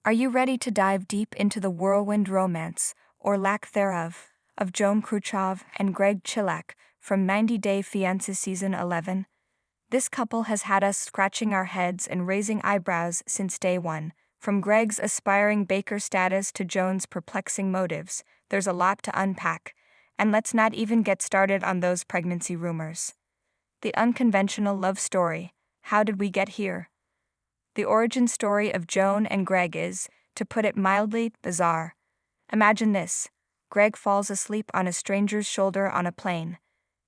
Are you ready to dive deep into the whirlwind romance, or lack thereof, of Joan Kruchov and Greg Chilak from 90 Day Fiancé Season 11? This couple has had us scratching our heads and raising eyebrows since day one. From Greg's aspiring baker status to Joan's perplexing motives, there's a lot to unpack. And let's not even get started on those pregnancy rumors. The unconventional love story. How did we get here? The origin story of Joan and Greg is, to put it mildly, bizarre. Imagine this. Greg falls asleep on a stranger's shoulder on a plane.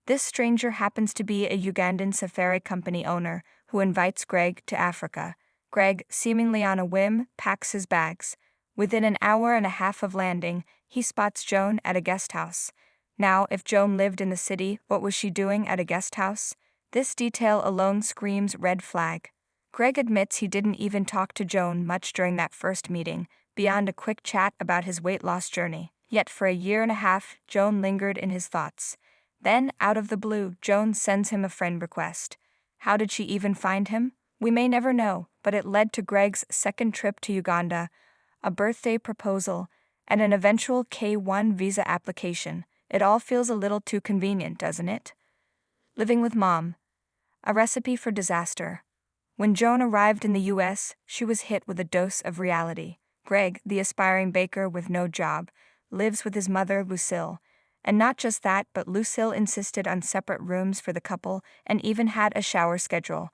This stranger happens to be a Ugandan safari company owner who invites Greg to Africa. Greg, seemingly on a whim, packs his bags. Within an hour and a half of landing, he spots Joan at a guest house. Now, if Joan lived in the city, what was she doing at a guest house? This detail alone screams red flag. Greg admits he didn't even talk to Joan much during that first meeting, beyond a quick chat about his weight loss journey. Yet for a year and a half, Joan lingered in his thoughts. Then, out of the blue, Joan sends him a friend request. How did she even find him? We may never know, but it led to Greg's second trip to Uganda, a birthday proposal, and an eventual K-1 visa application. It all feels a little too convenient, doesn't it? Living with mom. A recipe for disaster. When Joan arrived in the US, she was hit with a dose of reality. Greg, the aspiring baker with no job, lives with his mother, Lucille. And not just that, but Lucille insisted on separate rooms for the couple and even had a shower schedule.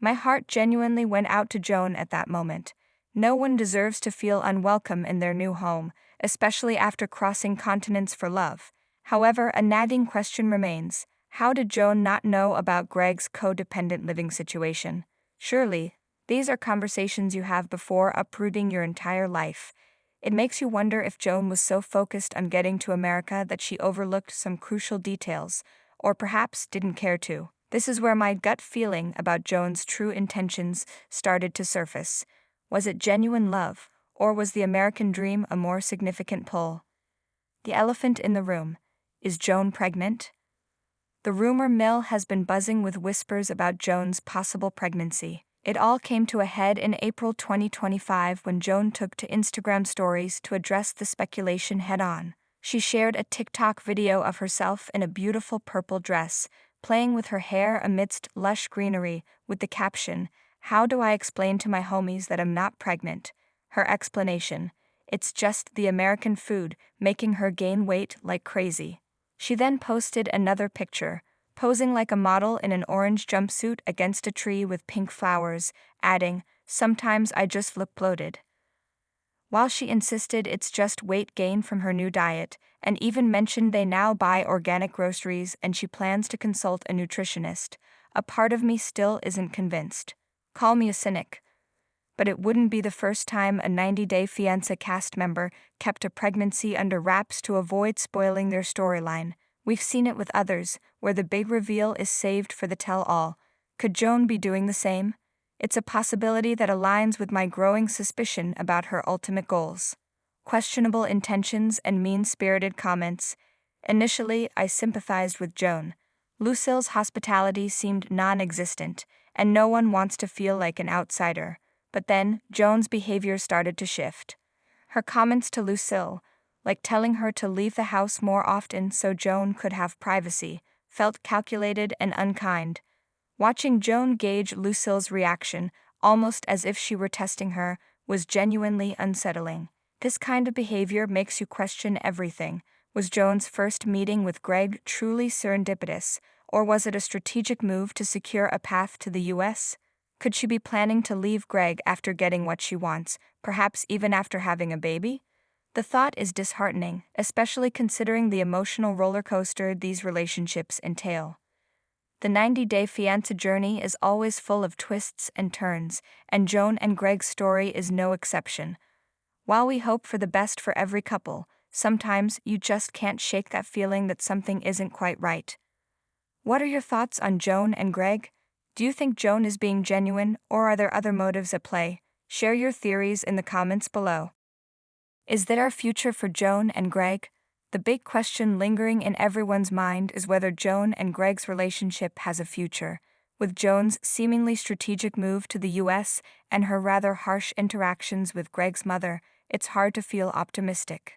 My heart genuinely went out to Joan at that moment. No one deserves to feel unwelcome in their new home, especially after crossing continents for love. However, a nagging question remains. How did Joan not know about Greg's codependent living situation? Surely, these are conversations you have before uprooting your entire life. It makes you wonder if Joan was so focused on getting to America that she overlooked some crucial details, or perhaps didn't care to. This is where my gut feeling about Joan's true intentions started to surface. Was it genuine love, or was the American dream a more significant pull? The elephant in the room. Is Joan pregnant? The rumor mill has been buzzing with whispers about Joan's possible pregnancy. It all came to a head in April 2025 when Joan took to Instagram stories to address the speculation head-on. She shared a TikTok video of herself in a beautiful purple dress, playing with her hair amidst lush greenery, with the caption, "How do I explain to my homies that I'm not pregnant?" Her explanation, "It's just the American food making her gain weight like crazy." She then posted another picture, posing like a model in an orange jumpsuit against a tree with pink flowers, adding, "Sometimes I just look bloated." While she insisted it's just weight gain from her new diet, and even mentioned they now buy organic groceries and she plans to consult a nutritionist, a part of me still isn't convinced. Call me a cynic. But it wouldn't be the first time a 90 Day Fiancé cast member kept a pregnancy under wraps to avoid spoiling their storyline. We've seen it with others, where the big reveal is saved for the tell-all. Could Joan be doing the same? It's a possibility that aligns with my growing suspicion about her ultimate goals. Questionable intentions and mean-spirited comments. Initially, I sympathized with Joan. Lucille's hospitality seemed non-existent, and no one wants to feel like an outsider. But then, Joan's behavior started to shift. Her comments to Lucille, like telling her to leave the house more often so Joan could have privacy, felt calculated and unkind. Watching Joan gauge Lucille's reaction, almost as if she were testing her, was genuinely unsettling. This kind of behavior makes you question everything. Was Joan's first meeting with Greg truly serendipitous, or was it a strategic move to secure a path to the US? Could she be planning to leave Greg after getting what she wants, perhaps even after having a baby? The thought is disheartening, especially considering the emotional roller coaster these relationships entail. The 90 Day Fiancé journey is always full of twists and turns, and Joan and Greg's story is no exception. While we hope for the best for every couple, sometimes you just can't shake that feeling that something isn't quite right. What are your thoughts on Joan and Greg? Do you think Joan is being genuine, or are there other motives at play? Share your theories in the comments below. Is there a future for Joan and Greg? The big question lingering in everyone's mind is whether Joan and Greg's relationship has a future. With Joan's seemingly strategic move to the US and her rather harsh interactions with Greg's mother, it's hard to feel optimistic.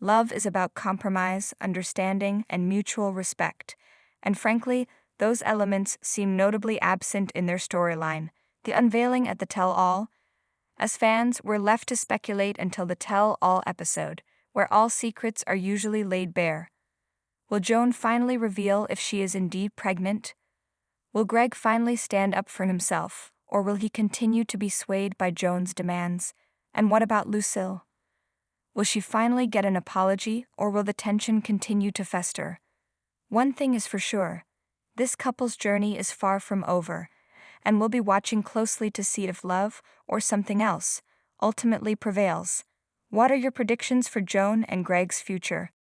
Love is about compromise, understanding, and mutual respect, and frankly, those elements seem notably absent in their storyline. The unveiling at the tell-all. As fans, we're left to speculate until the tell-all episode, where all secrets are usually laid bare. Will Joan finally reveal if she is indeed pregnant? Will Greg finally stand up for himself, or will he continue to be swayed by Joan's demands? And what about Lucille? Will she finally get an apology, or will the tension continue to fester? One thing is for sure, this couple's journey is far from over, and we'll be watching closely to see if love, or something else, ultimately prevails. What are your predictions for Joan and Greg's future?